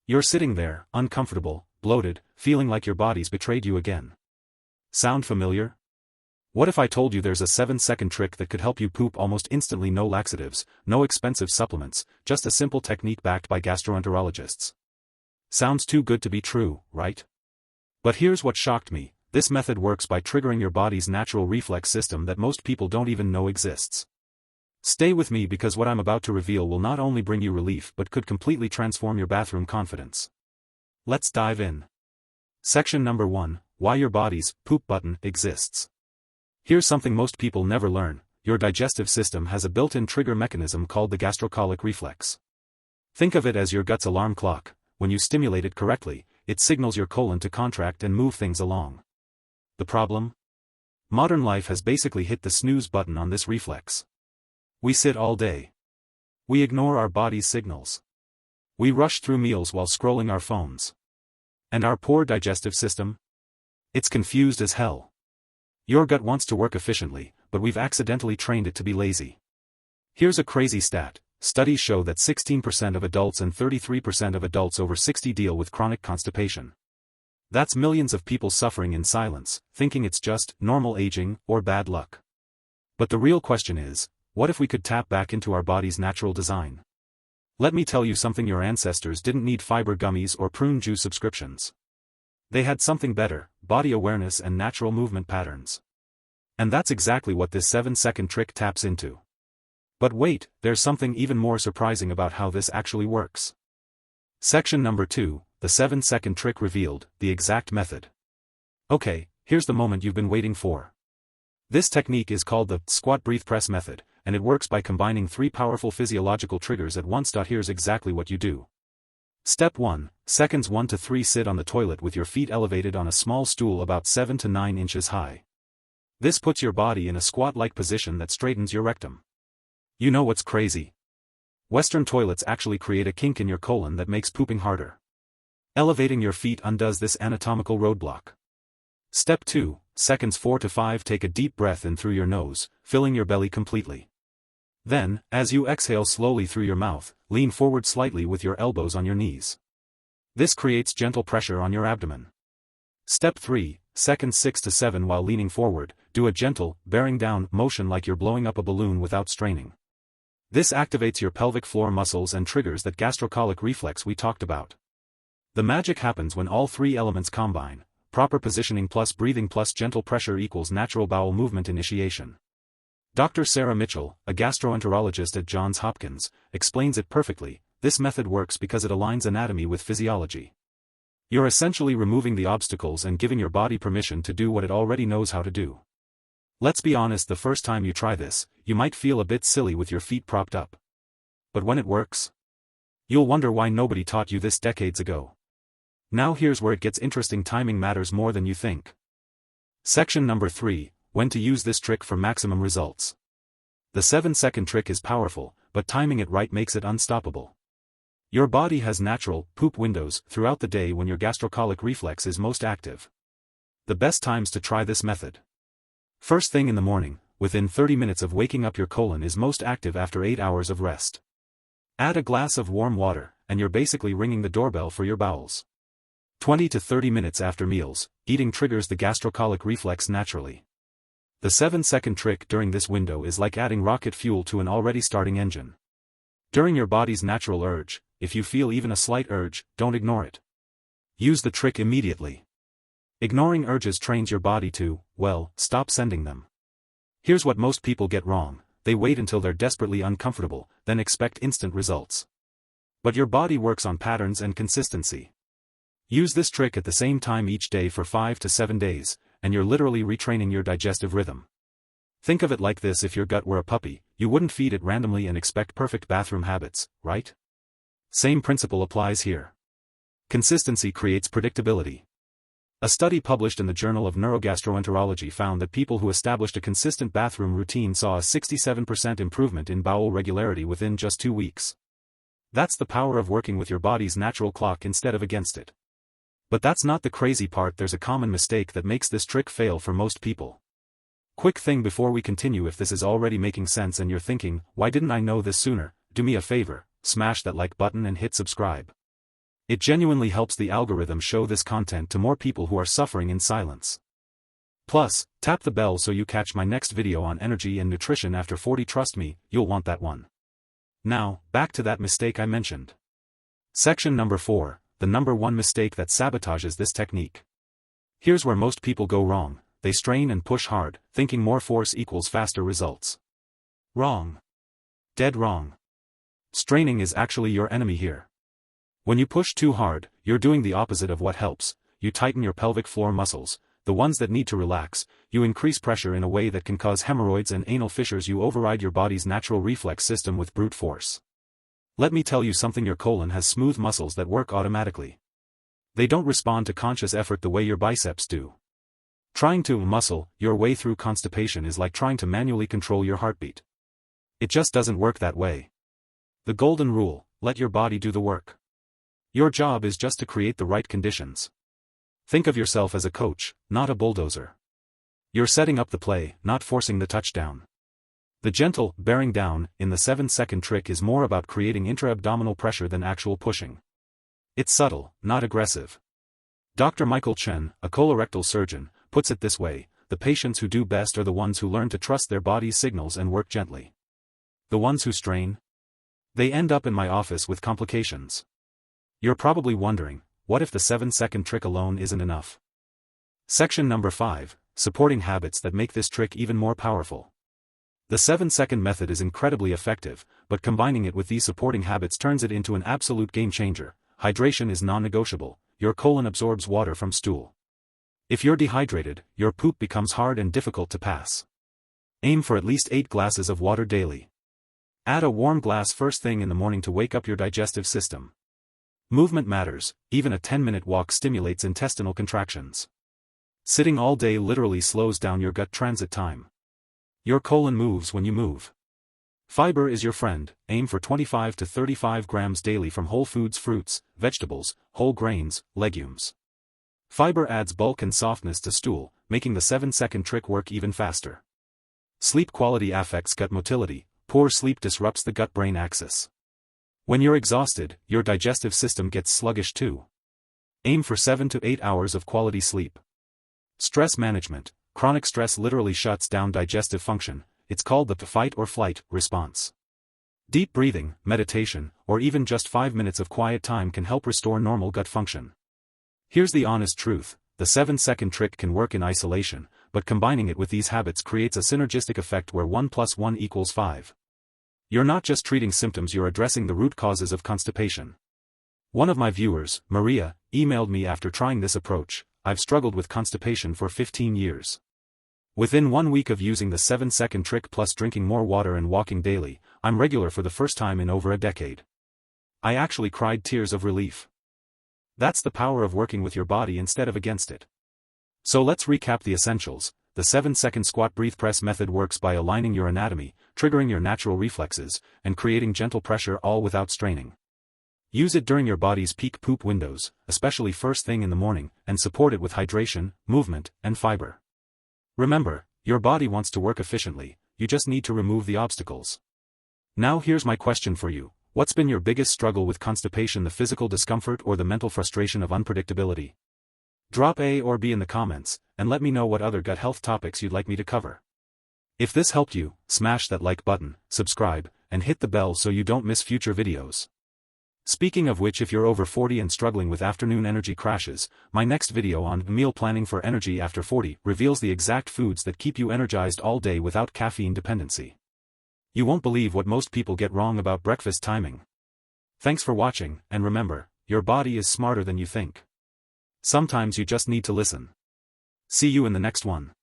You're sitting there, uncomfortable, bloated, feeling like your body's betrayed you again. Sound familiar? What if I told you there's a 7-second trick that could help you poop almost instantly? No laxatives, no expensive supplements, just a simple technique backed by gastroenterologists. Sounds too good to be true, right? But here's what shocked me. This method works by triggering your body's natural reflex system that most people don't even know exists. Stay with me because what I'm about to reveal will not only bring you relief but could completely transform your bathroom confidence. Let's dive in. Section number 1, Why your body's poop button exists. Here's something most people never learn. Your digestive system has a built-in trigger mechanism called the gastrocolic reflex. Think of it as your gut's alarm clock. When you stimulate it correctly, it signals your colon to contract and move things along. The problem? Modern life has basically hit the snooze button on this reflex. We sit all day. We ignore our body's signals. We rush through meals while scrolling our phones. And our poor digestive system? It's confused as hell. Your gut wants to work efficiently, but we've accidentally trained it to be lazy. Here's a crazy stat. Studies show that 16% of adults and 33% of adults over 60 deal with chronic constipation. That's millions of people suffering in silence, thinking it's just normal aging or bad luck. But the real question is, what if we could tap back into our body's natural design? Let me tell you something: your ancestors didn't need fiber gummies or prune juice subscriptions. They had something better: body awareness and natural movement patterns. And that's exactly what this 7-second trick taps into. But wait, there's something even more surprising about how this actually works. Section number 2, the 7-second trick revealed, the exact method. Okay, here's the moment you've been waiting for. This technique is called the squat breathe press method, and it works by combining 3 powerful physiological triggers at once. Here's exactly what you do. Step 1, seconds 1 to 3. Sit on the toilet with your feet elevated on a small stool about 7 to 9 inches high. This puts your body in a squat-like position that straightens your rectum. You know what's crazy? Western toilets actually create a kink in your colon that makes pooping harder. Elevating your feet undoes this anatomical roadblock. Step 2, seconds 4 to 5. Take a deep breath in through your nose, filling your belly completely. Then, as you exhale slowly through your mouth, lean forward slightly with your elbows on your knees. This creates gentle pressure on your abdomen. Step 3, seconds 6 to 7. While leaning forward, do a gentle, bearing down motion like you're blowing up a balloon without straining. This activates your pelvic floor muscles and triggers that gastrocolic reflex we talked about. The magic happens when all 3 elements combine: proper positioning plus breathing plus gentle pressure equals natural bowel movement initiation. Dr. Sarah Mitchell, a gastroenterologist at Johns Hopkins, explains it perfectly. This method works because it aligns anatomy with physiology. You're essentially removing the obstacles and giving your body permission to do what it already knows how to do. Let's be honest, the first time you try this, you might feel a bit silly with your feet propped up. But when it works, you'll wonder why nobody taught you this decades ago. Now here's where it gets interesting. Timing matters more than you think. Section number 3, when to use this trick for maximum results. The 7-second trick is powerful, but timing it right makes it unstoppable. Your body has natural poop windows throughout the day when your gastrocolic reflex is most active. The best times to try this method: first thing in the morning, within 30 minutes of waking up. Your colon is most active after 8 hours of rest. Add a glass of warm water, and you're basically ringing the doorbell for your bowels. 20 to 30 minutes after meals, eating triggers the gastrocolic reflex naturally. The 7-second trick during this window is like adding rocket fuel to an already starting engine. During your body's natural urge, if you feel even a slight urge, don't ignore it. Use the trick immediately. Ignoring urges trains your body to, well, stop sending them. Here's what most people get wrong: they wait until they're desperately uncomfortable, then expect instant results. But your body works on patterns and consistency. Use this trick at the same time each day for 5 to 7 days, and you're literally retraining your digestive rhythm. Think of it like this: if your gut were a puppy, you wouldn't feed it randomly and expect perfect bathroom habits, right? Same principle applies here. Consistency creates predictability. A study published in the Journal of Neurogastroenterology found that people who established a consistent bathroom routine saw a 67% improvement in bowel regularity within just 2 weeks. That's the power of working with your body's natural clock instead of against it. But that's not the crazy part. There's a common mistake that makes this trick fail for most people. Quick thing before we continue: if this is already making sense and you're thinking, why didn't I know this sooner, do me a favor, smash that like button and hit subscribe. It genuinely helps the algorithm show this content to more people who are suffering in silence. Plus, tap the bell so you catch my next video on energy and nutrition after 40. Trust me, you'll want that one. Now, back to that mistake I mentioned. Section number 4, the number one mistake that sabotages this technique. Here's where most people go wrong: they strain and push hard, thinking more force equals faster results. Wrong. Dead wrong. Straining is actually your enemy here. When you push too hard, you're doing the opposite of what helps. You tighten your pelvic floor muscles, the ones that need to relax. You increase pressure in a way that can cause hemorrhoids and anal fissures. You override your body's natural reflex system with brute force. Let me tell you something: your colon has smooth muscles that work automatically. They don't respond to conscious effort the way your biceps do. Trying to muscle your way through constipation is like trying to manually control your heartbeat. It just doesn't work that way. The golden rule: let your body do the work. Your job is just to create the right conditions. Think of yourself as a coach, not a bulldozer. You're setting up the play, not forcing the touchdown. The gentle bearing down in the 7-second trick is more about creating intra-abdominal pressure than actual pushing. It's subtle, not aggressive. Dr. Michael Chen, a colorectal surgeon, puts it this way: the patients who do best are the ones who learn to trust their body's signals and work gently. The ones who strain? They end up in my office with complications. You're probably wondering, what if the 7-second trick alone isn't enough? Section number 5, supporting habits that make this trick even more powerful. The 7-second method is incredibly effective, but combining it with these supporting habits turns it into an absolute game changer. Hydration is non-negotiable. Your colon absorbs water from stool. If you're dehydrated, your poop becomes hard and difficult to pass. Aim for at least 8 glasses of water daily. Add a warm glass first thing in the morning to wake up your digestive system. Movement matters. Even a 10-minute walk stimulates intestinal contractions. Sitting all day literally slows down your gut transit time. Your colon moves when you move. Fiber is your friend. Aim for 25 to 35 grams daily from whole foods: fruits, vegetables, whole grains, legumes. Fiber adds bulk and softness to stool, making the 7-second trick work even faster. Sleep quality affects gut motility. Poor sleep disrupts the gut-brain axis. When you're exhausted, your digestive system gets sluggish too. Aim for 7 to 8 hours of quality sleep. Stress management. Chronic stress literally shuts down digestive function. It's called the fight or flight response. Deep breathing, meditation, or even just 5 minutes of quiet time can help restore normal gut function. Here's the honest truth: the 7-second trick can work in isolation, but combining it with these habits creates a synergistic effect where 1 + 1 = 5. You're not just treating symptoms, you're addressing the root causes of constipation. One of my viewers, Maria, emailed me after trying this approach: I've struggled with constipation for 15 years. Within 1 week of using the 7-second trick plus drinking more water and walking daily, I'm regular for the first time in over a decade. I actually cried tears of relief. That's the power of working with your body instead of against it. So let's recap the essentials. The 7-second squat breathe press method works by aligning your anatomy, triggering your natural reflexes, and creating gentle pressure, all without straining. Use it during your body's peak poop windows, especially first thing in the morning, and support it with hydration, movement, and fiber. Remember, your body wants to work efficiently, you just need to remove the obstacles. Now here's my question for you: what's been your biggest struggle with constipation? The physical discomfort or the mental frustration of unpredictability? Drop A or B in the comments, and let me know what other gut health topics you'd like me to cover. If this helped you, smash that like button, subscribe, and hit the bell so you don't miss future videos. Speaking of which, if you're over 40 and struggling with afternoon energy crashes, my next video on meal planning for energy after 40 reveals the exact foods that keep you energized all day without caffeine dependency. You won't believe what most people get wrong about breakfast timing. Thanks for watching, and remember, your body is smarter than you think. Sometimes you just need to listen. See you in the next one.